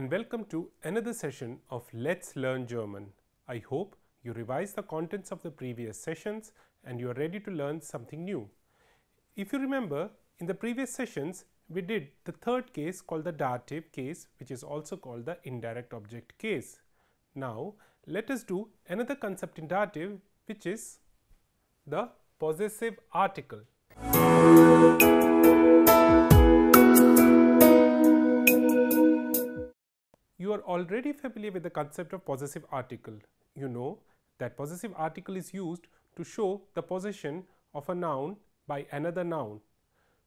and welcome to another session of Let's Learn German. I hope you revise the contents of the previous sessions and you are ready to learn something new. If you remember, in the previous sessions we did the third case called the dative case, which is also called the indirect object case. Now let us do another concept in dative, which is the possessive article. You are already familiar with the concept of possessive article. You know that possessive article is used to show the possession of a noun by another noun.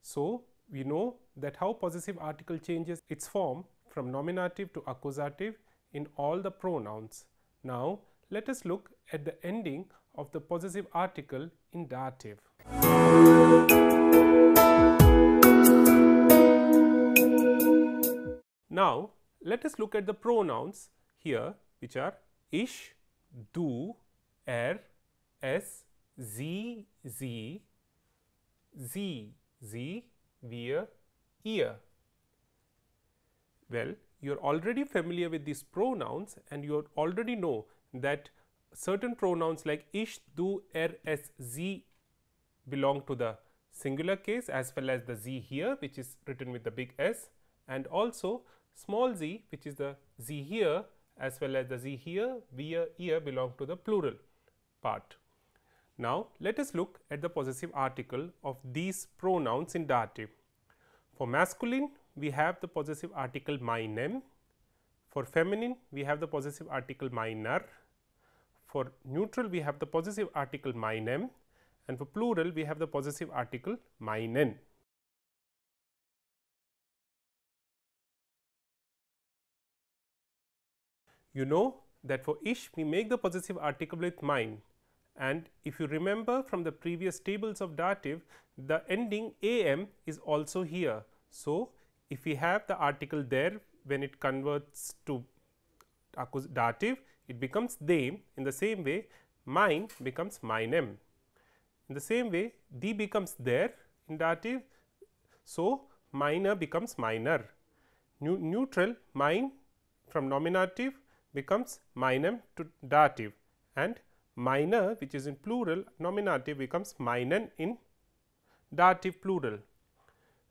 So we know that how possessive article changes its form from nominative to accusative in all the pronouns. Now let us look at the ending of the possessive article in dative. Now let us look at the pronouns here, which are ich, du, es, sie, sie, wir, ihr. Well, you are already familiar with these pronouns and you already know that certain pronouns like ich, du, es, sie belong to the singular case, as well as the sie here, which is written with the big S, and also small z, which is the z here, as well as the z here, wir, ihr belong to the plural part. Now let us look at the possessive article of these pronouns in dative. For masculine, we have the possessive article meinem. For feminine, we have the possessive article meiner. For neutral, we have the possessive article meinem, and for plural, we have the possessive article meinen. You know that for ich we make the possessive article with mein, and if you remember from the previous tables of dative, the ending am is also here. So if we have the article there, when it converts to dative, it becomes dem. In the same way, mein becomes meinem. In the same way, die becomes there in dative, so meiner becomes meiner. Neutral, mein from nominative becomes meinem to dative, and meiner, which is in plural nominative, becomes meinen in dative plural.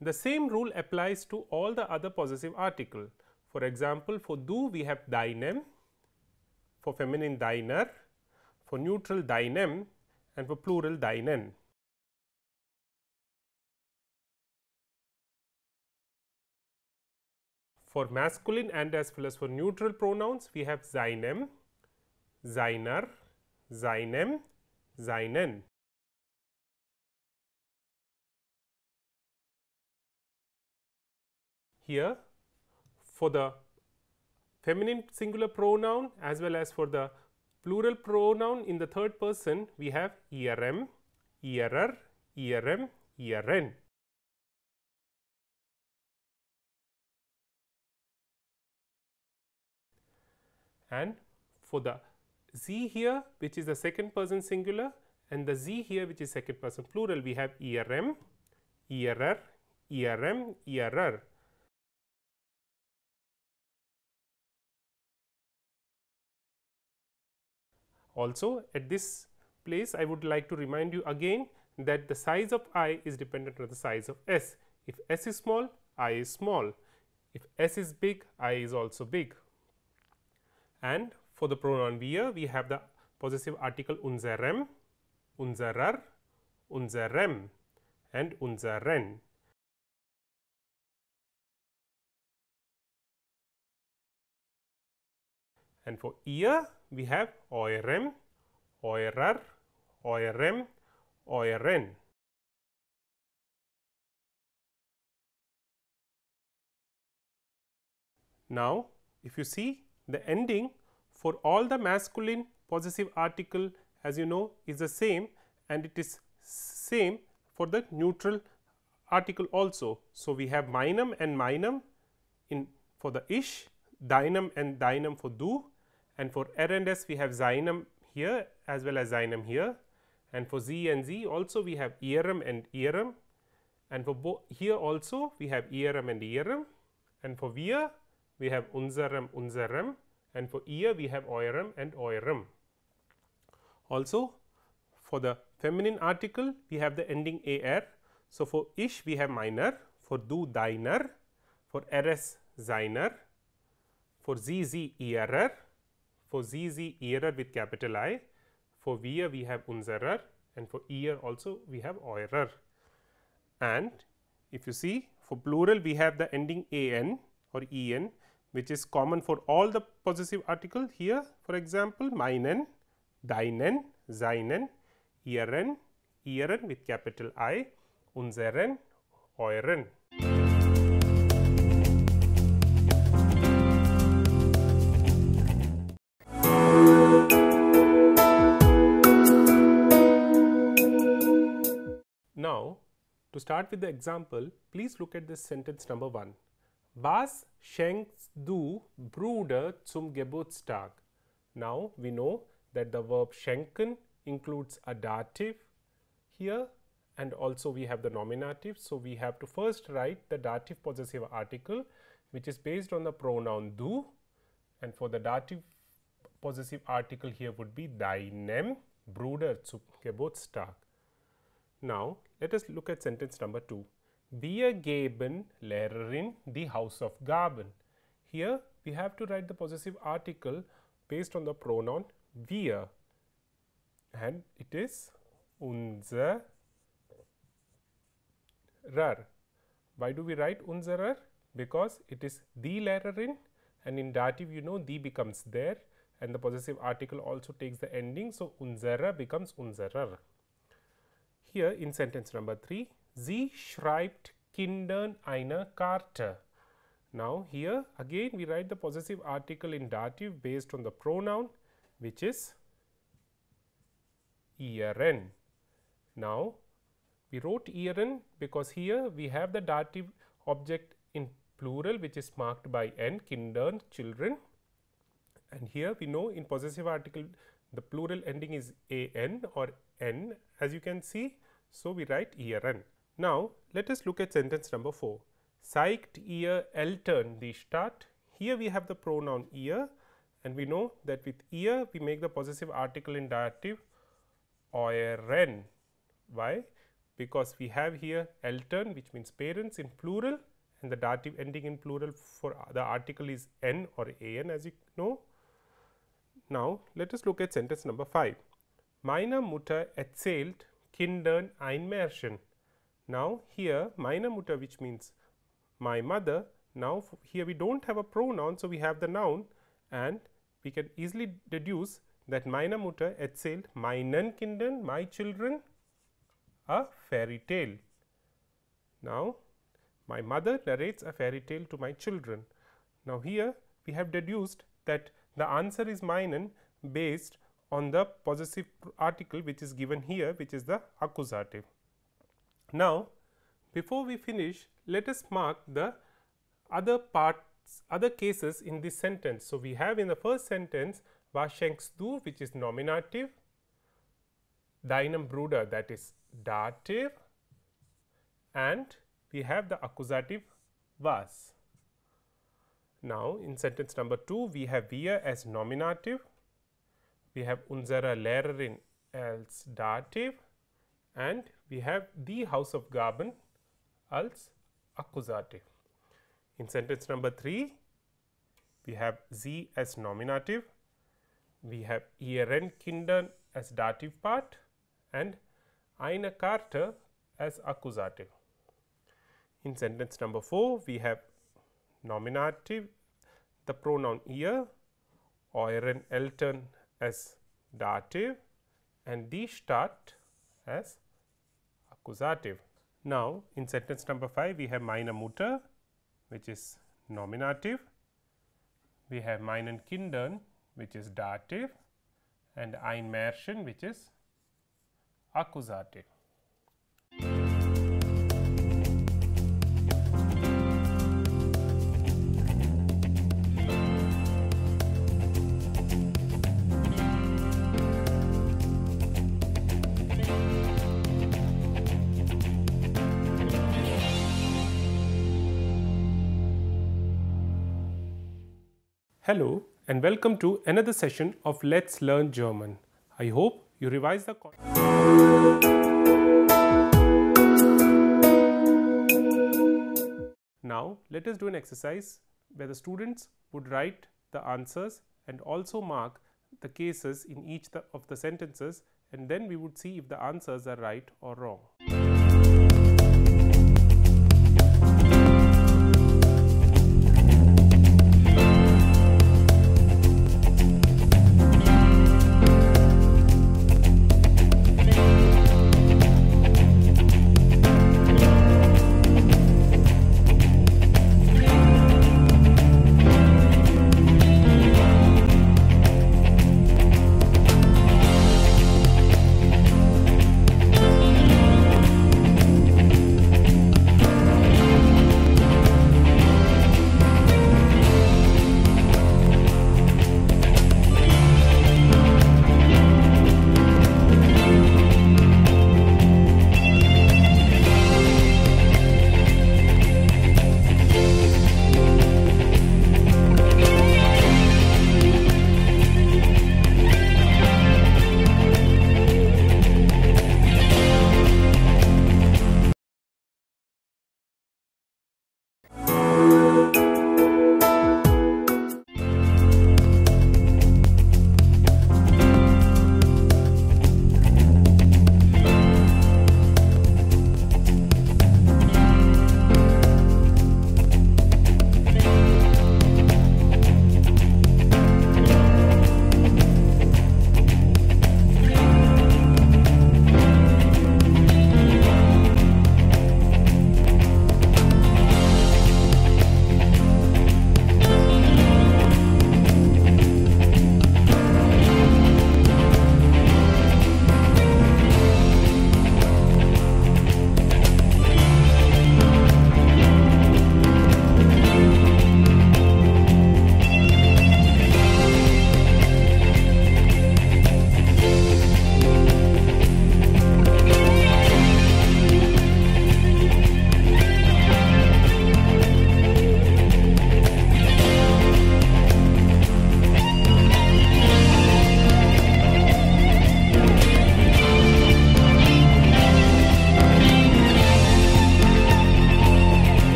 The same rule applies to all the other possessive article. For example, for du we have deinem, for feminine deiner, for neutral deinem, and for plural deinen. For masculine and as well as for neutral pronouns, we have seinem, seiner, seinem, seinen. Here, for the feminine singular pronoun as well as for the plural pronoun in the third person, we have ihrem, ihrer, ihrem, ihren. And for the sie here, which is the second person singular, and the sie here, which is second person plural, we have ihrem, ihrer, ihrem, ihrer. Also at this place, I would like to remind you again that the size of I is dependent on the size of S. If S is small, I is small. If S is big, I is also big. And for the pronoun wir, we have the possessive article unserem, unserer, unserem, and unseren. And for ihr, we have eurem, eurer, eurem, euren. Now, if you see, the ending for all the masculine possessive article, as you know, is the same, and it is same for the neutral article also. So we have meinem and meinem in for the ich, deinem and deinem for du, and for and s we have seinem here as well as seinem here, and for sie and sie also we have ihrem and ihrem, and for here also we have ihrem and ihrem, and for wir we have unseram, unserem, and for ear we have eurem and eurem. Also, for the feminine article we have the ending er. So, for ish we have meiner, for du deiner, for eres seiner, for sie ihrer, for sie ihrer with capital I, for wir we have unserer, and for ihr also we have eurer. And if you see, for plural we have the ending an or en, which is common for all the possessive article here. For example, meinen, deinen, seinen, ihren, ihren with capital I, unseren, euren. Now, to start with the example, please look at this sentence number 1. Was schenkst du Bruder zum Geburtstag? Now, we know that the verb schenken includes a dative here, and also we have the nominative. So, we have to first write the dative possessive article, which is based on the pronoun du, and for the dative possessive article here would be deinem Bruder zum Geburtstag. Now, let us look at sentence number 2. Wir geben Lehrerin die Hausaufgaben. Here we have to write the possessive article based on the pronoun wir, and it is unserer. Why do we write unserer? Because it is die Lehrerin, and in dative you know die becomes der, and the possessive article also takes the ending. So, unserer becomes unserer. Here in sentence number 3, sie schreibt Kindern eine Karte. Now, here again we write the possessive article in dative based on the pronoun, which is ihren. Now, we wrote ihren because here we have the dative object in plural, which is marked by n, Kindern, children, and here we know in possessive article the plural ending is an or n, as you can see. So, we write ihren. Now, let us look at sentence number 4. Zeigt ihr Eltern die Stadt? Here we have the pronoun ihr, and we know that with ihr we make the possessive article in dative euren. Why? Because we have here Eltern, which means parents, in plural, and the dative ending in plural for the article is n or an, as you know. Now, let us look at sentence number 5. Meine Mutter erzählt Kindern ein Märchen. Now, here meine Mutter, which means my mother. Now, here we do not have a pronoun, so we have the noun, and we can easily deduce that meine Mutter erzählt meinen Kindern, my children, a fairy tale. Now, my mother narrates a fairy tale to my children. Now, here we have deduced that the answer is meinen based on the possessive article which is given here, which is the accusative. Now, before we finish, let us mark the other cases in this sentence. So, we have in the first sentence was schenkst du, which is nominative, deinem Bruder, that is dative, and we have the accusative was. Now, in sentence number 2, we have wir as nominative, we have unsere Lehrerin als dative, and we have die Hausaufgaben als accusative. In sentence number 3, we have sie as nominative, we have ihren Kindern as dative part, and eine Karte as accusative. In sentence number 4, we have nominative, the pronoun ihr, euren Eltern as dative, and die Stadt as accusative. Now, in sentence number 5, we have meine Mutter, which is nominative, we have meinen Kindern, which is dative, and ein Märchen, which is accusative. Hello and welcome to another session of Let's Learn German. I hope you revise the content. Now let us do an exercise where the students would write the answers and also mark the cases in each of the sentences, and then we would see if the answers are right or wrong.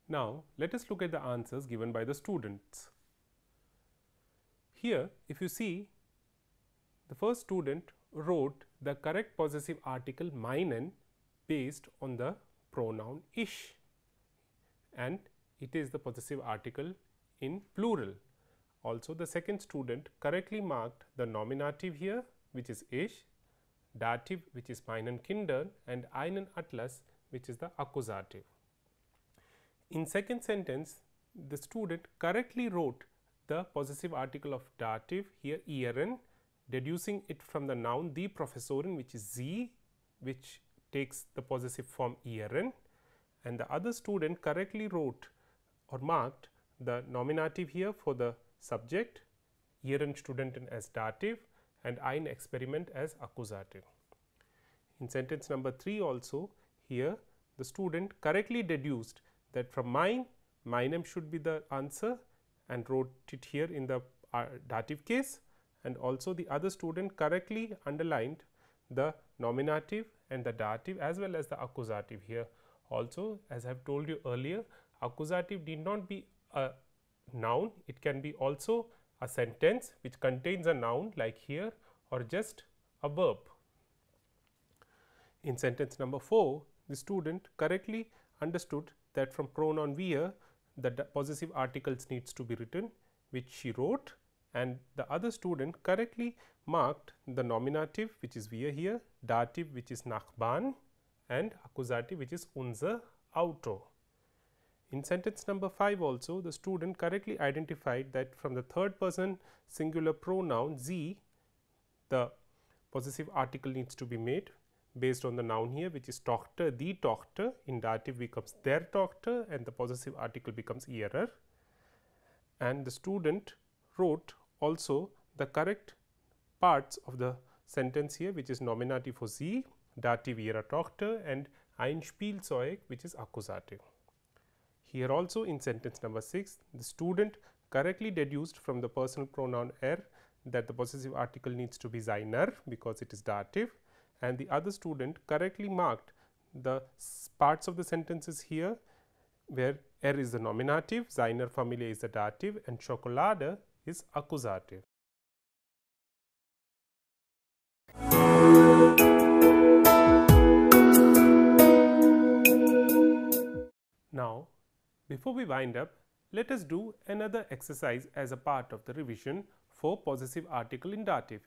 Now let us look at the answers given by the students. Here, if you see, the first student wrote the correct possessive article meinen based on the pronoun ich, and it is the possessive article in plural. Also, the second student correctly marked the nominative here, which is ich, dative, which is meinen Kindern, and einen Atlas, which is the accusative. In second sentence, the student correctly wrote the possessive article of dative here ihren, deducing it from the noun die Professorin, which is sie, which takes the possessive form ihren, and the other student correctly wrote or marked the nominative here for the subject, ihren Studenten as dative and ein Experiment as accusative. In sentence number 3 also, here the student correctly deduced that from meinem should be the answer and wrote it here in the dative case, and also the other student correctly underlined the nominative and the dative as well as the accusative here. Also, as I have told you earlier, accusative need not be a noun, it can be also a sentence which contains a noun like here, or just a verb. In sentence number 4, the student correctly understood that from pronoun wir the possessive articles needs to be written, which she wrote, and the other student correctly marked the nominative, which is wir here, dative, which is Nachbarn, and accusative, which is unser Auto. In sentence number 5 also, the student correctly identified that from the third person singular pronoun Z, the possessive article needs to be made based on the noun here, which is Tochter, die Tochter. In dative becomes der Tochter and the possessive article becomes ihrer. And the student wrote also the correct parts of the sentence here, which is nominative for sie, dative ihrer Tochter, and ein Spielzeug, which is accusative. Here also in sentence number 6, the student correctly deduced from the personal pronoun that the possessive article needs to be seiner because it is dative, and the other student correctly marked the parts of the sentences here where is the nominative, seiner Familie is the dative, and Schokolade is accusative. Now, before we wind up, let us do another exercise as a part of the revision for possessive article in dative.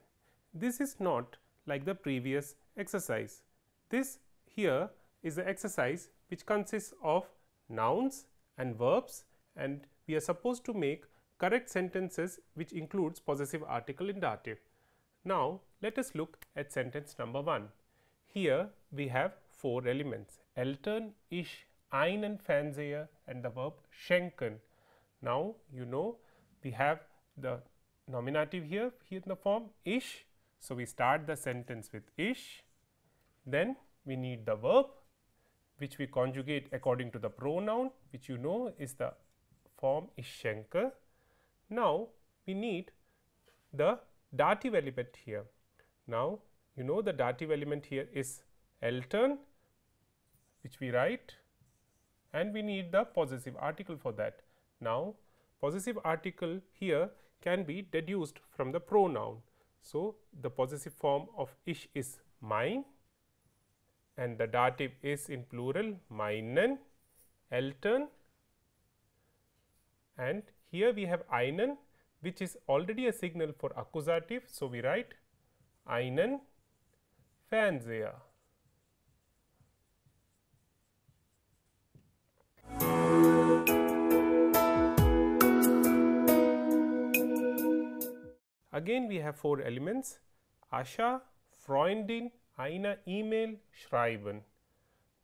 This is not like the previous exercise. This here is the exercise which consists of nouns and verbs, and we are supposed to make correct sentences which includes possessive article in dative. Now, let us look at sentence number 1. Here we have 4 elements: Eltern, ich, einen Fernseher and the verb schenken. Now, you know we have the nominative here in the form ich. So, we start the sentence with ich, then we need the verb which we conjugate according to the pronoun, which you know is the form ich schenke. Now, we need the dative element here. Now, you know the dative element here is Eltern, which we write, and we need the possessive article for that. Now, possessive article here can be deduced from the pronoun. So, the possessive form of ich is mein, and the dative is in plural meinen, Eltern, and here we have einen, which is already a signal for accusative. So, we write einen Fernseher. Again we have 4 elements: Ascha, Freundin, eine E-Mail, schreiben.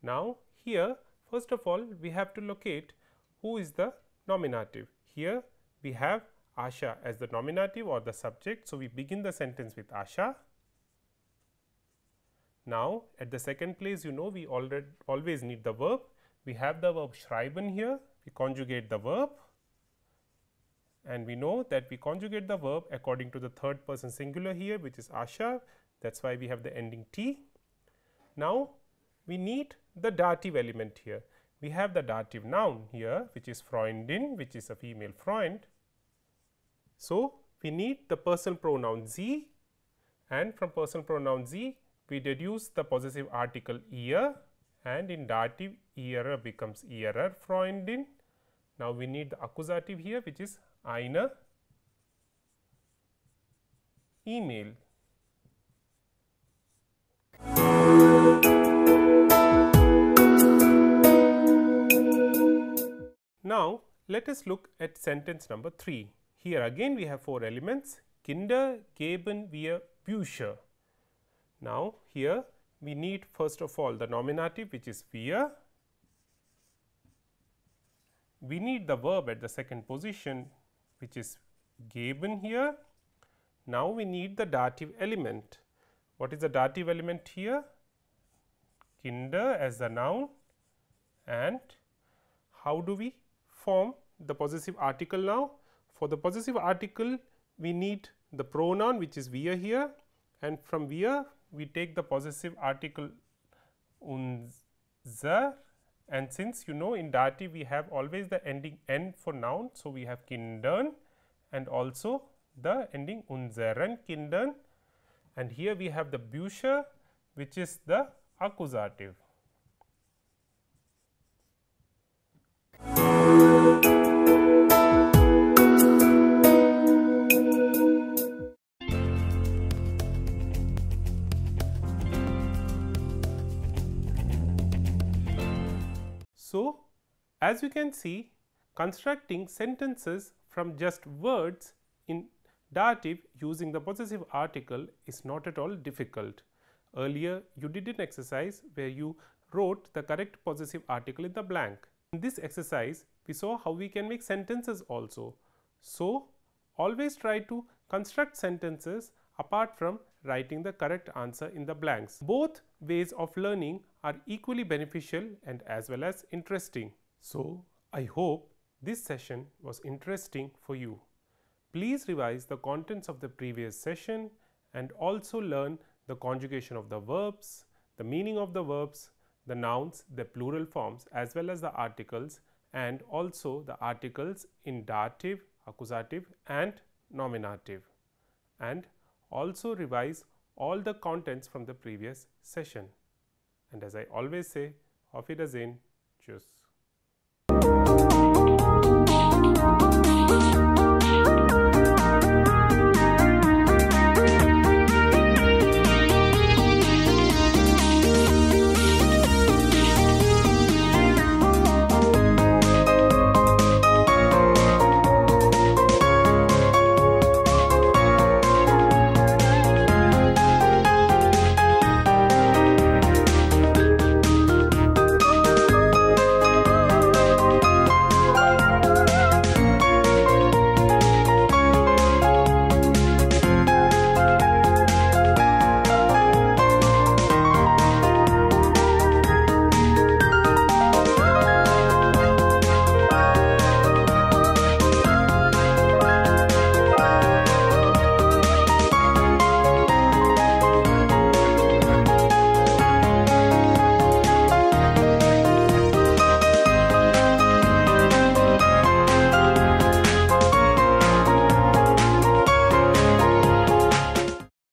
Now, here first of all we have to locate who is the nominative. Here we have Ascha as the nominative or the subject. So, we begin the sentence with Ascha. Now, at the second place, you know we always need the verb. We have the verb schreiben here. We conjugate the verb, and we know that we conjugate the verb according to the third person singular here, which is Ascha. That is why we have the ending T. Now, we need the dative element here. We have the dative noun here, which is Freundin, which is a female Freund. So, we need the personal pronoun sie, and from personal pronoun sie we deduce the possessive article ihr, and in dative ihre becomes ihrer Freundin. Now, we need the accusative here, which is eine E-Mail. Now, let us look at sentence number 3. Here again we have 4 elements: Kinder geben wir Bücher. Now, here we need first of all the nominative, which is wir. We need the verb at the second position, which is geben here. Now, we need the dative element. What is the dative element here? Kinder as the noun. And how do we form the possessive article now? For the possessive article, we need the pronoun, which is wir here, and from wir we take the possessive article unser, and since you know in dative we have always the ending n for noun. So, we have Kindern and also the ending unseren Kindern, and here we have the Bücher, which is the accusative. So, As you can see, constructing sentences from just words in dative using the possessive article is not at all difficult. Earlier, you did an exercise where you wrote the correct possessive article in the blank. In this exercise, we saw how we can make sentences also. So, always try to construct sentences apart from writing the correct answer in the blanks. Both ways of learning are equally beneficial and as well as interesting. So, I hope this session was interesting for you. Please revise the contents of the previous session and also learn the conjugation of the verbs, the meaning of the verbs, the nouns, the plural forms as well as the articles, and also the articles in dative, accusative and nominative, and also revise all the contents from the previous session. And as I always say, auf Wiedersehen, tschüss.